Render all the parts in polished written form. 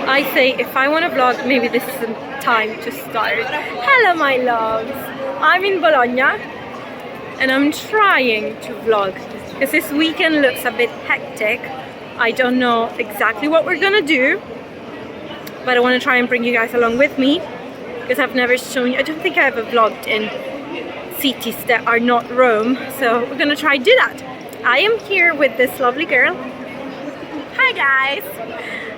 I say if I want to vlog, maybe this is the time to start. Hello my loves! I'm in Bologna and I'm trying to vlog because this weekend looks a bit hectic. I don't know exactly what we're gonna do, but I want to try and bring you guys along with me because I've never shown you, I don't think I ever vlogged in cities that are not Rome, so we're gonna try to do that. I am here with this lovely girl. Hi guys!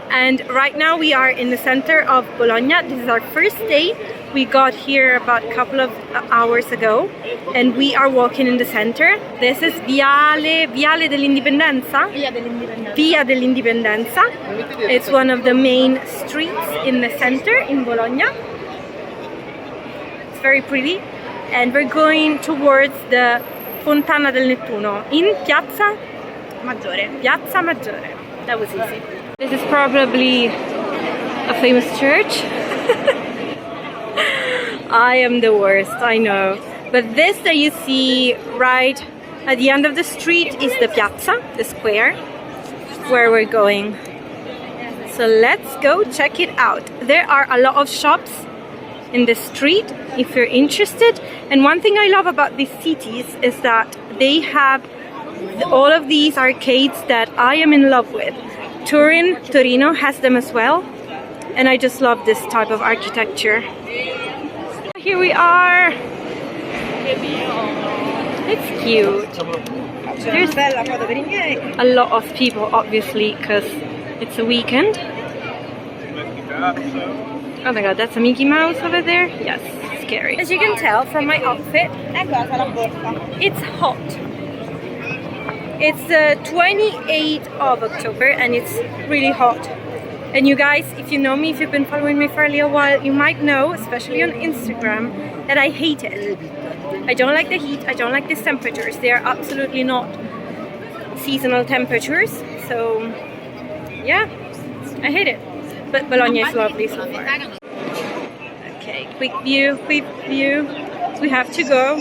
And right now we are in the center of Bologna. This is our first day. We got here about a couple of hours ago and we are walking in the center. This is Viale dell'Indipendenza. Via dell'Indipendenza. It's one of the main streets in the center in Bologna. It's very pretty. And we're going towards the Fontana del Nettuno in Piazza Maggiore. Piazza Maggiore. That was easy. This is probably a famous church. I am the worst, I know. But this that you see right at the end of the street is the piazza, the square, where we're going. So let's go check it out. There are a lot of shops in the street if you're interested. And one thing I love about these cities is that they have all of these arcades that I am in love with. Torino has them as well, and I just love this type of architecture. Here we are. It's cute. There's a lot of people, obviously, because it's a weekend. Oh my god, that's a Mickey Mouse over there? Yes, scary. As you can tell from my outfit, it's hot. It's the 28th of October and it's really hot. And you guys, if you know me, if you've been following me for a little while, you might know, especially on Instagram, that I hate it. I don't like the heat, I don't like these temperatures. They are absolutely not seasonal temperatures. So yeah, I hate it. But Bologna is lovely so far. Okay, quick view. We have to go.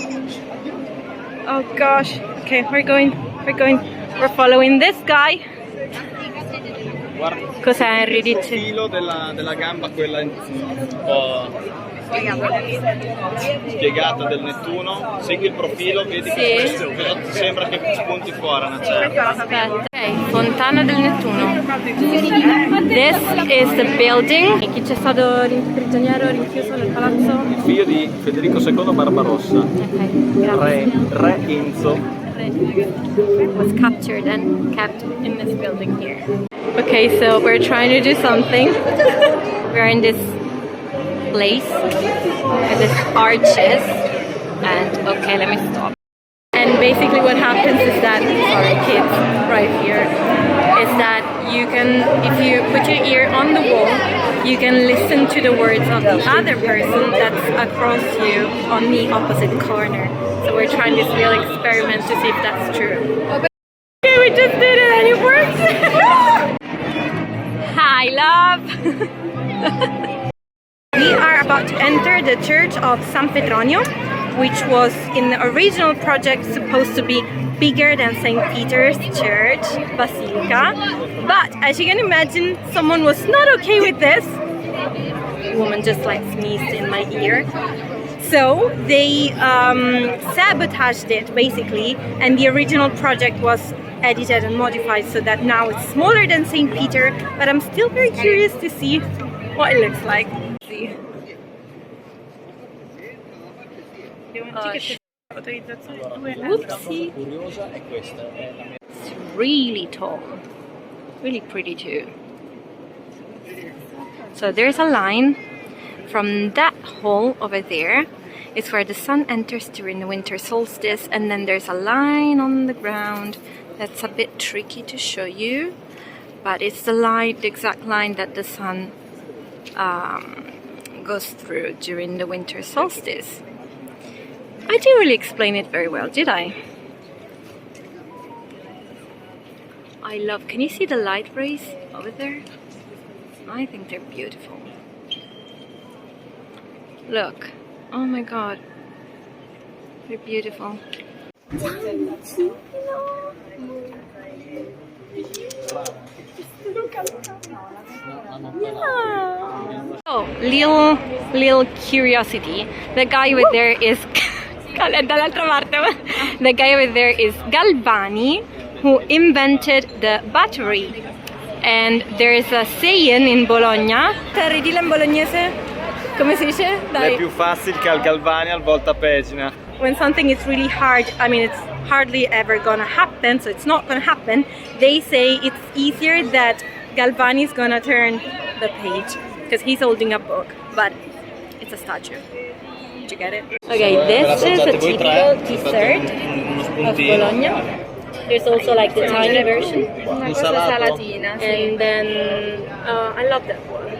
Oh gosh, okay, we're following this guy. Cos'è Henry? Il filo della gamba, quella un po' spiegata del Nettuno. Segui il profilo, vedi che sembra che spunti fuori una certa. Aspetta. Okay, Fontana del Nettuno. This is the building. Chi c'è stato prigioniero rinchiuso nel palazzo? Il figlio di Federico II Barbarossa. Okay, Re Enzo. Was captured and kept in this building here. Okay, so we're trying to do something. We're in this place with these arches, and okay, let me stop. And basically what happens is that, sorry kids, right here, is that you can, if you put your ear on the wall, you can listen to the words of the other person that's across you on the opposite corner. So we're trying this little experiment to see if that's true. Okay, we just did it and it worked! Hi, love! We are about to enter the church of San Petronio, which was in the original project supposed to be bigger than St. Peter's Church, Basilica. But as you can imagine, someone was not okay with this. A woman just like sneezed in my ear. So they sabotaged it basically, and the original project was edited and modified so that now it's smaller than St. Peter, but I'm still very curious to see what it looks like. See. Whoopsie. It's really tall, really pretty too. So there's a line from that hole over there. It's where the sun enters during the winter solstice, and then there's a line on the ground that's a bit tricky to show you, but it's the line, the exact line that the sun goes through during the winter solstice. I didn't really explain it very well, did I? I love, can you see the light rays over there? I think they're beautiful. Look, oh my god, they're beautiful. Oh, little curiosity. The guy over there is dall'altra parte. The guy over there is Galvani, who invented the battery. And there is a saying in Bologna. Ridila in bolognese? Come si dice? È più facile che al Galvani al voltapagina. When something is really hard, I mean, it's hardly ever gonna happen, so it's not gonna happen. They say it's easier that Galvani is gonna turn the page because he's holding a book, but it's a statue. Did you get it? Okay, this is a typical dessert of Bologna. There's also like the tiny version. Una cosa salatina, sì. And then I love that one.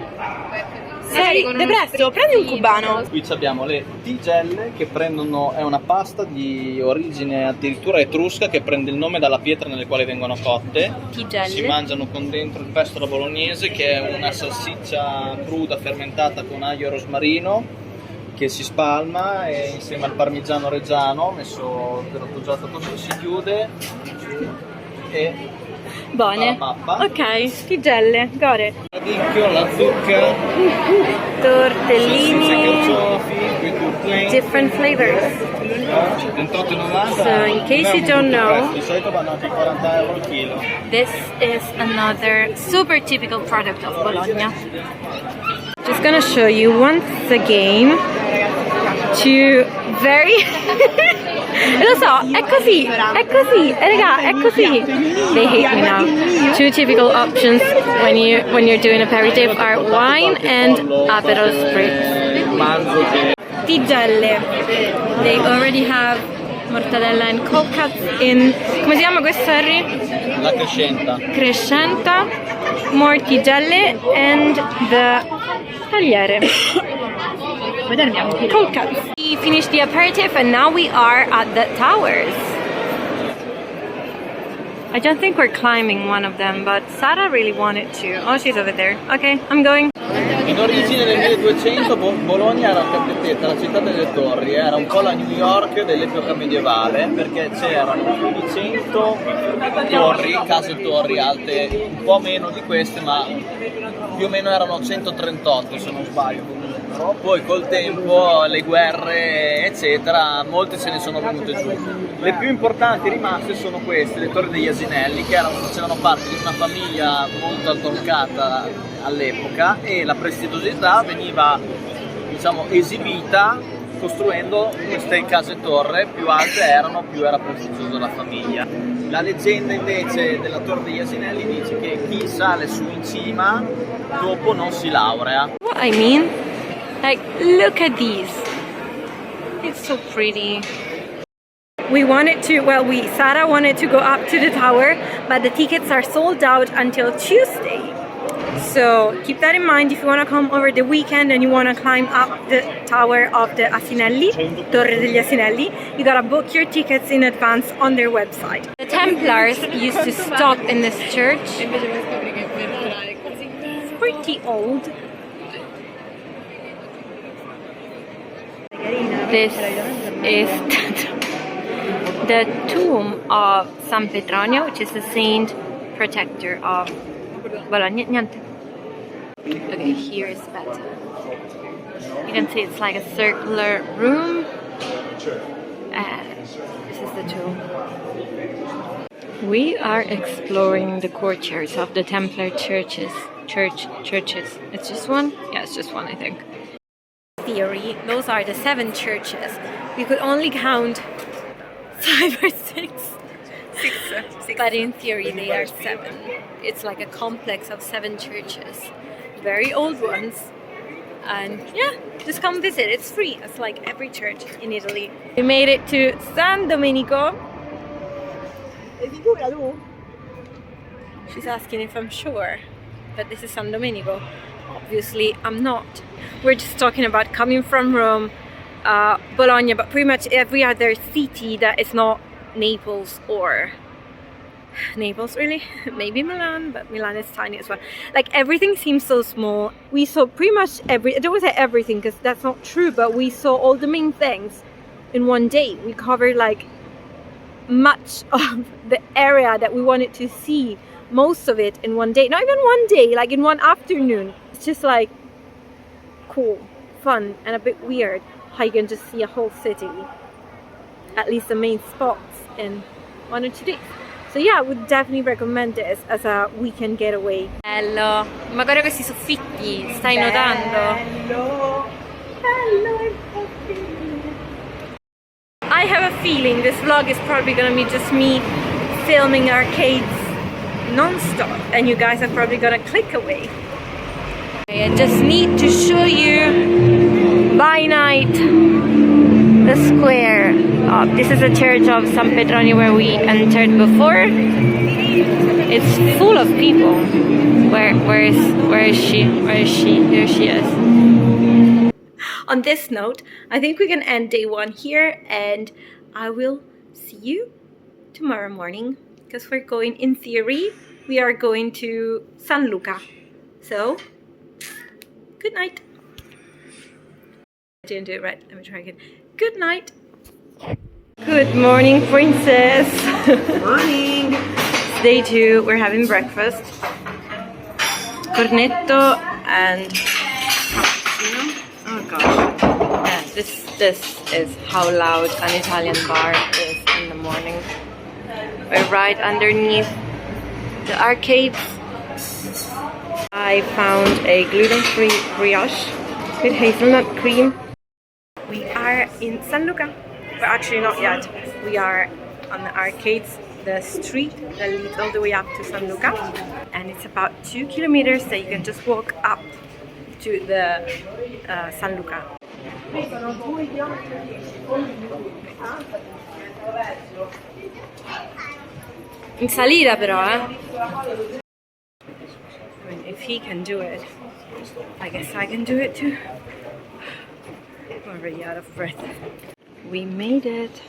Sei depresso, prendi un cubano. Qui abbiamo le tigelle che prendono, è una pasta di origine addirittura etrusca che prende il nome dalla pietra nelle quali vengono cotte. Tigelle. Si mangiano con dentro il pesto alla bolognese, che è una salsiccia cruda fermentata con aglio e rosmarino che si spalma e insieme al parmigiano reggiano messo grattugiato così si chiude e Buone. la pappa. Ok, tigelle, got it. Radicchio, la zucca, Tortellini, carciofi, different flavors. 28,90. So in case you don't know, di solito vanno anche 40 euro al chilo. this is another super typical product of Bologna. Just gonna show you once again two very lo so, è così, raga, è così. They hate me now. Two typical options when you're doing aperitif are wine and Aperol spritz. Tigelle. They already have mortadella and cold cuts in, come si chiama questo, Harry? La crescenta. Crescenta, more tigelle and the tagliere. Cold cuts. We finished the aperitif and now we are at the towers. I don't think we're climbing one of them, but Sara really wanted to. Oh, she's over there. Okay, I'm going. In origine nel 1200 Bologna era capitata, la città delle torri, era un po' la New York dell'epoca medievale perché c'erano più di 100 torri, case torri alte, un po' meno di queste, ma più o meno erano 138 se non sbaglio. Poi col tempo, le guerre eccetera, molte se ne sono venute giù. Le più importanti rimaste sono queste, le torri degli Asinelli, che facevano parte di una famiglia molto addolcata all'epoca e la prestigiosità veniva, diciamo, esibita costruendo queste case torre. Più alte erano, più era prestigiosa la famiglia. La leggenda invece della torre degli Asinelli dice che chi sale su in cima dopo non si laurea. What I mean, like, look at these. It's so pretty. We wanted to, Sara wanted to go up to the tower, but the tickets are sold out until Tuesday. So keep that in mind if you want to come over the weekend and you want to climb up the tower of the Asinelli, Torre degli Asinelli, you gotta book your tickets in advance on their website. The Templars used to stop in this church. It's pretty old. This is the tomb of San Petronio, which is the saint protector of Bologna. Niente. Okay, here is better. You can see it's like a circular room. And this is the tomb. We are exploring the courtyards of the Templar churches. It's just one? Yeah, it's just one, I think. Theory, those are the 7 churches. We could only count 5 or 6. Six. But in theory they are 7. It's like a complex of 7 churches. Very old ones. And yeah, just come visit. It's free. It's like every church in Italy. We made it to San Domenico. She's asking if I'm sure that this is San Domenico. Obviously I'm not. We're just talking about coming from Rome, Bologna, but pretty much every other city that is not Naples or Naples, really. Maybe Milan, but Milan is tiny as well. Like, everything seems so small. We saw pretty much I don't want to say everything because that's not true, but we saw all the main things in one day. We covered like much of the area that we wanted to see most of it in one day. Not even one day, like in one afternoon. It's just like cool, fun, and a bit weird how you can just see a whole city, at least the main spots, in 1 or 2 days. So yeah, I would definitely recommend this as a weekend getaway. Bello, ma guarda questi soffitti, stai notando? I have a feeling this vlog is probably gonna be just me filming arcades non-stop, and you guys are probably gonna click away. I just need to show you by night the square. This is the church of San Petroni where we entered before. It's full of people. Where is she? Here she is. On this note, I think we can end day 1 here, and I will see you tomorrow morning, because we're going, in theory, we are going to San Luca. So, good night. I didn't do it right. Let me try again. Good night. Good morning, princess. Morning. It's day 2. We're having breakfast. Cornetto and cappuccino. Oh gosh. Yeah, this is how loud an Italian bar is in the morning. We're right underneath the arcades. I found a gluten-free brioche with hazelnut cream. We are in San Luca, but actually not yet. We are on the arcades, the street that leads all the way up to San Luca, and it's about 2 kilometers that you can just walk up to the San Luca. In salita però, I mean, if he can do it, I guess I can do it too. I'm already out of breath. We made it.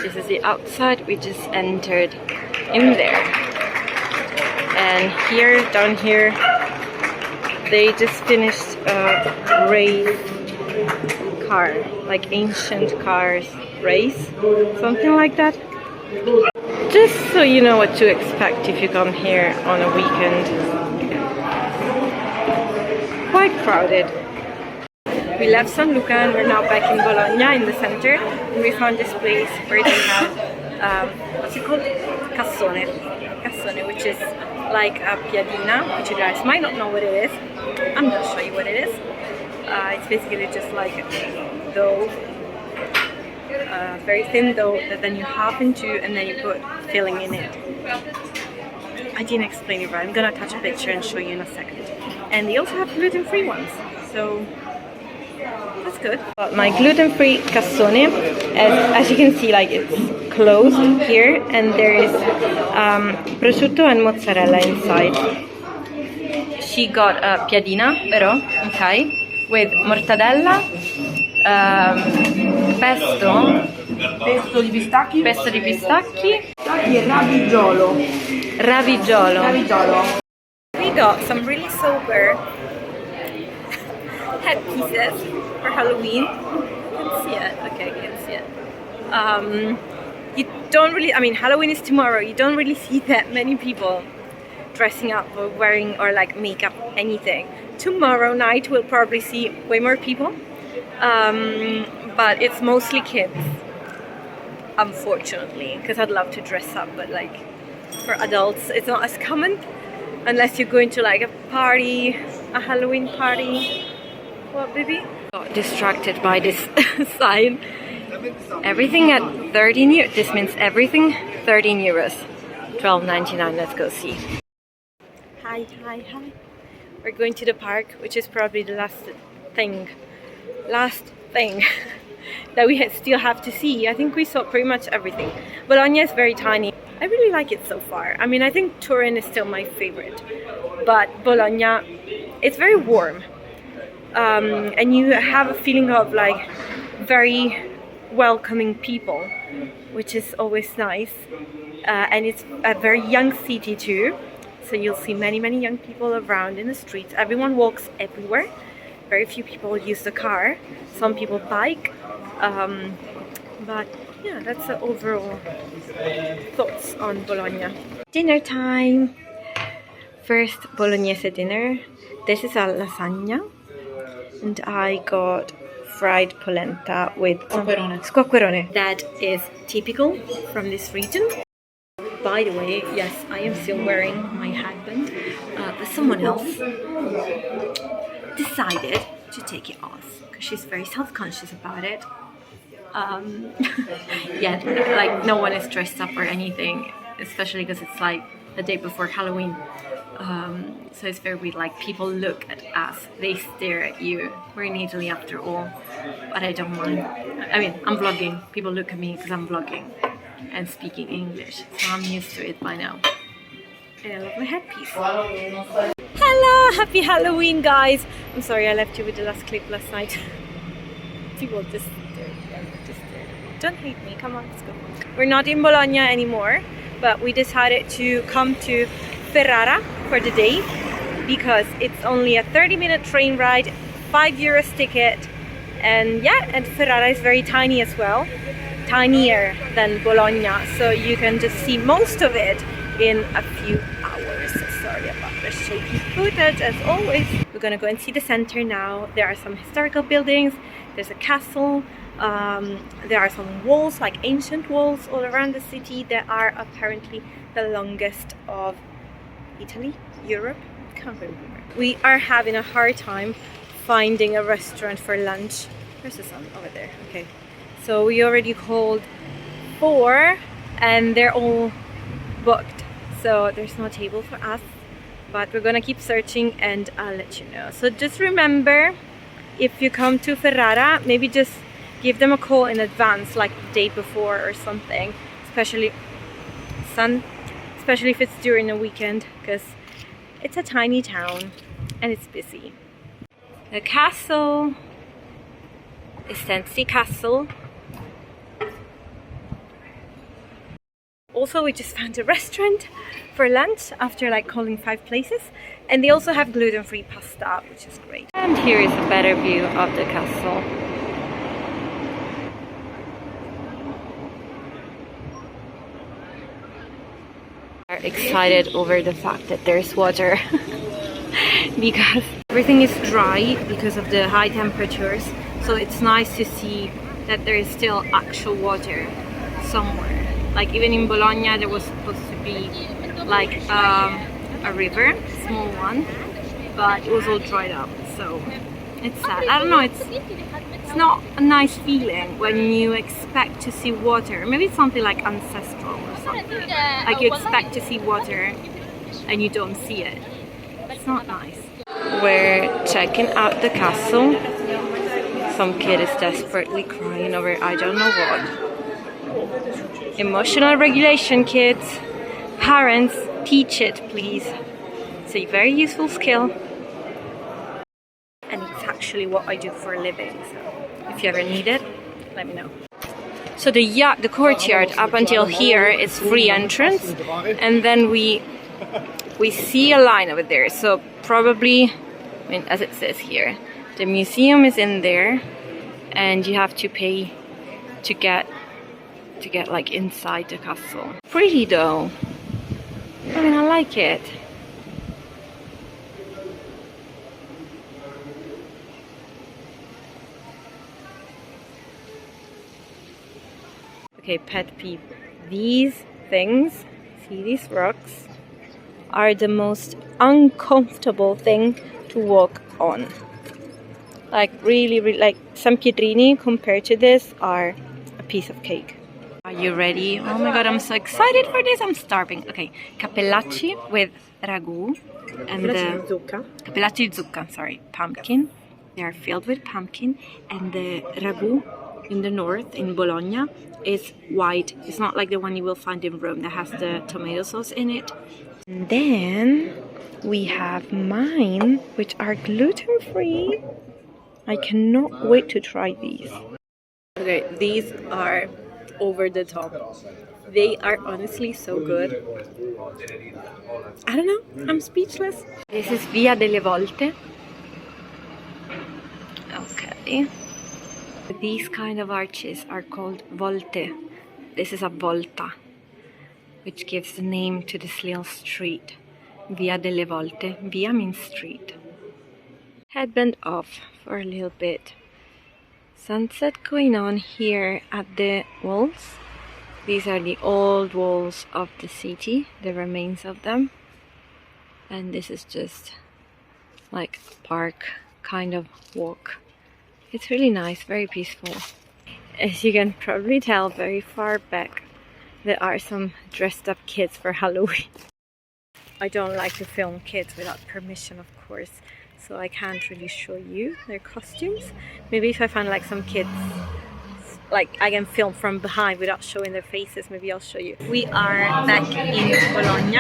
This is the outside. We just entered in there, and here, down here, they just finished a race car, like ancient cars race, something like that. Just so you know what to expect if you come here on a weekend. Quite crowded. We left San Luca and we're now back in Bologna in the center, and we found this place where they have what's it called? Cassone, which is like a piadina, which you guys might not know what it is. I'm gonna show you what it is. It's basically just like dough, very thin dough that then you half into and then you put filling in it. I didn't explain it right. I'm gonna attach a picture and show you in a second. And they also have gluten-free ones, so that's good. My gluten-free cassone, as you can see, like it's closed here, and there is prosciutto and mozzarella inside. She got a piadina, però, okay, with mortadella, pesto di pistacchi, e ravigiolo. We got some really sober headpieces for Halloween. You can see it. Okay, you can see it. You don't really, I mean, Halloween is tomorrow. You don't really see that many people dressing up or wearing or like makeup, anything. Tomorrow night we'll probably see way more people, but it's mostly kids, unfortunately, because I'd love to dress up, but like for adults it's not as common unless you're going to like a party, a Halloween party. What, baby? Got distracted by this sign. Everything at 13 euros. This means everything 13 euros. 12.99. Let's go see. Hi. We're going to the park, which is probably the last thing that we still have to see. I think we saw pretty much everything. Bologna is very tiny. I really like it so far. I mean, I think Turin is still my favorite, but Bologna, it's very warm. And you have a feeling of like very welcoming people. which is always nice. And it's a very young city too, so you'll see many young people around in the streets. Everyone walks everywhere. Very few people use the car. Some people bike. But yeah, that's the overall thoughts on Bologna. Dinner time! First Bolognese dinner. This is a lasagna, and I got fried polenta with squacquerone. That is typical from this region. By the way, yes, I am still wearing my headband, but someone else decided to take it off because she's very self-conscious about it. Yeah, like no one is dressed up or anything, especially because it's like the day before Halloween. So it's very weird, like people look at us, they stare at you. We're in Italy after all, but I don't mind. I mean, I'm vlogging, people look at me because I'm vlogging and speaking English, so I'm used to it by now. And I love my headpiece. Hello, happy Halloween guys! I'm sorry I left you with the last clip last night. People just stare. Don't hate me, come on, let's go. We're not in Bologna anymore, but we decided to come to Ferrara for the day because it's only a 30-minute train ride, €5 ticket, and yeah, and Ferrara is very tiny as well, tinier than Bologna, so you can just see most of it in a few hours. Sorry about the shaky footage as always. We're gonna go and see the center now. There are some historical buildings, there's a castle, there are some walls, like ancient walls all around the city that are apparently the longest of Italy, Europe, can't remember. We are having a hard time finding a restaurant for lunch. Where's the sun? Over there, okay. So we already called 4 and they're all booked. So there's no table for us, but we're gonna keep searching and I'll let you know. So just remember, if you come to Ferrara, maybe just give them a call in advance, like the day before or something, especially if it's during a weekend, because it's a tiny town and it's busy. The castle is Sensi Castle. Also, we just found a restaurant for lunch after like calling 5 places, and they also have gluten-free pasta, which is great. And here is a better view of the castle. Excited over the fact that there's water because everything is dry because of the high temperatures, so it's nice to see that there is still actual water somewhere. Like even in Bologna there was supposed to be like a river, small one, but it was all dried up, so it's sad. I don't know, it's not a nice feeling when you expect to see water. Maybe it's something like ancestral or something. Like you expect to see water and you don't see it. It's not nice. We're checking out the castle. Some kid is desperately crying over I don't know what. Emotional regulation, kids. Parents, teach it, please. It's a very useful skill. And it's actually what I do for a living, so if you ever need it, let me know. So the courtyard up until here is free entrance, and then we see a line over there. So probably, I mean, as it says here, the museum is in there, and you have to pay to get like inside the castle. Pretty though. I mean, I like it. Okay, pet peeve. These things, see these rocks, are the most uncomfortable thing to walk on. Like really, like San Pietrini compared to this are a piece of cake. Are you ready? Oh my god, I'm so excited for this. I'm starving. Okay, cappellacci with ragu and the cappellacci zucca, sorry, pumpkin. They are filled with pumpkin, and the ragu in the north, in Bologna, is white. It's not like the one you will find in Rome that has the tomato sauce in it. And then we have mine, which are gluten-free. I cannot wait to try these. Okay, these are over the top. They are honestly so good. I don't know, I'm speechless. This is Via delle Volte. Okay. These kind of arches are called volte. This is a volta, which gives the name to this little street. Via delle Volte. Via means street. Headband off for a little bit. Sunset going on here at the walls. These are the old walls of the city, the remains of them. And this is just like a park kind of walk. It's really nice, very peaceful. As you can probably tell, very far back there are some dressed up kids for Halloween. I don't like to film kids without permission, of course, so I can't really show you their costumes. Maybe if I find like some kids like I can film from behind without showing their faces, maybe I'll show you. We are back in Bologna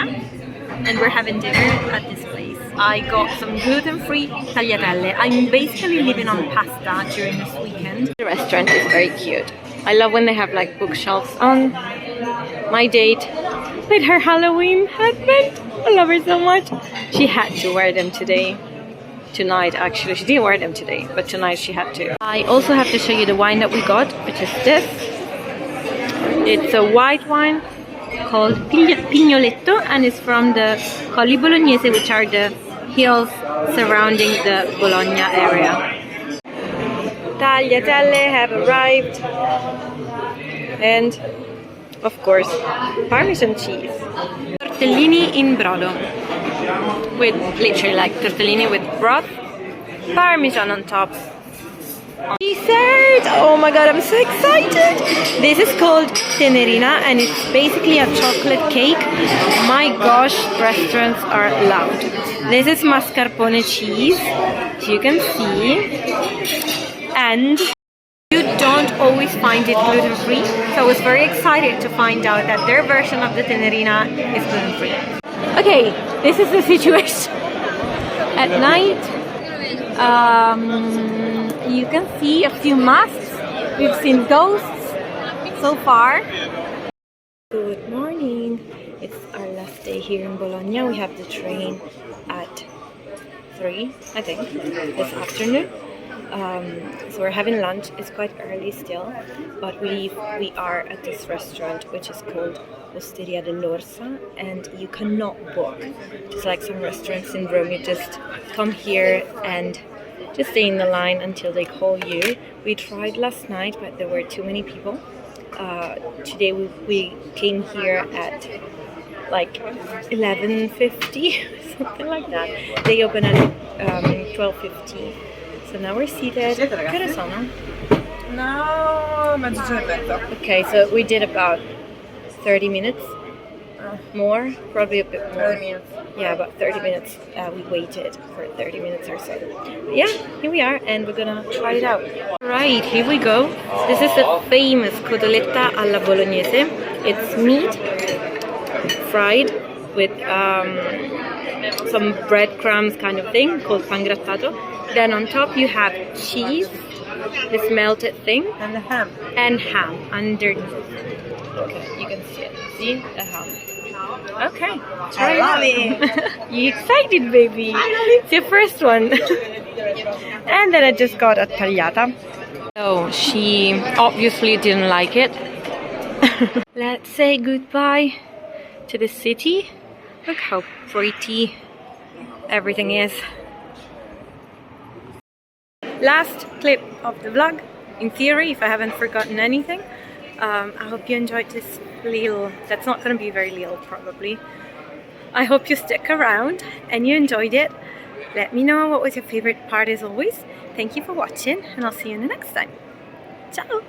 and we're having dinner at this place. I got some gluten-free tagliatelle. I'm basically living on pasta during this weekend. The restaurant is very cute. I love when they have like bookshelves on. My date with her Halloween headband. I love her so much. She had to wear them today. Tonight actually. She didn't wear them today, but tonight she had to. I also have to show you the wine that we got, which is this. It's a white wine called Pignoletto and it's from the Colli Bolognese, which are the hills surrounding the Bologna area. Tagliatelle have arrived and of course Parmesan cheese. Tortellini in brodo, with literally like tortellini with broth, Parmesan on top. Dessert! Oh my god, I'm so excited! This is called Tenerina and it's basically a chocolate cake. My gosh, restaurants are loud. This is mascarpone cheese, as you can see. And you don't always find it gluten-free, so I was very excited to find out that their version of the Tenerina is gluten-free. Okay, this is the situation. At night, you can see a few masks. We've seen ghosts so far. Good morning. It's our last day here in Bologna. We have the train at 3, I think, this afternoon. So we're having lunch. It's quite early still, but we are at this restaurant which is called Osteria dell'Orsa, and you cannot book. Just like some restaurants in Rome, you just come here and just stay in the line until they call you. We tried last night, but there were too many people. Today we came here at like 11:50 something like that. They open at 12:15. So now we're seated. Che ore sono? No, mezz'ora e mezza. Okay, so we did about 30 minutes more, probably a bit more. 30 minutes. Yeah, about 30 minutes. We waited for 30 minutes or so. But yeah, here we are, and we're gonna try it out. Right, here we go. This is the famous cotoletta alla bolognese. It's meat fried with some breadcrumbs kind of thing called pangrattato. Then on top you have cheese, this melted thing, And the ham. and ham underneath. Okay, you can see it. See the ham. Okay, try it. You excited, baby? It's your first one. And then I just got a tagliata. So she obviously didn't like it. Let's say goodbye to the city. Look how pretty everything is. Last clip of the vlog, in theory, if I haven't forgotten anything. I hope you enjoyed this little, that's not going to be very little probably. I hope you stick around and you enjoyed it. Let me know what was your favorite part as always. Thank you for watching and I'll see you in the next time. Ciao!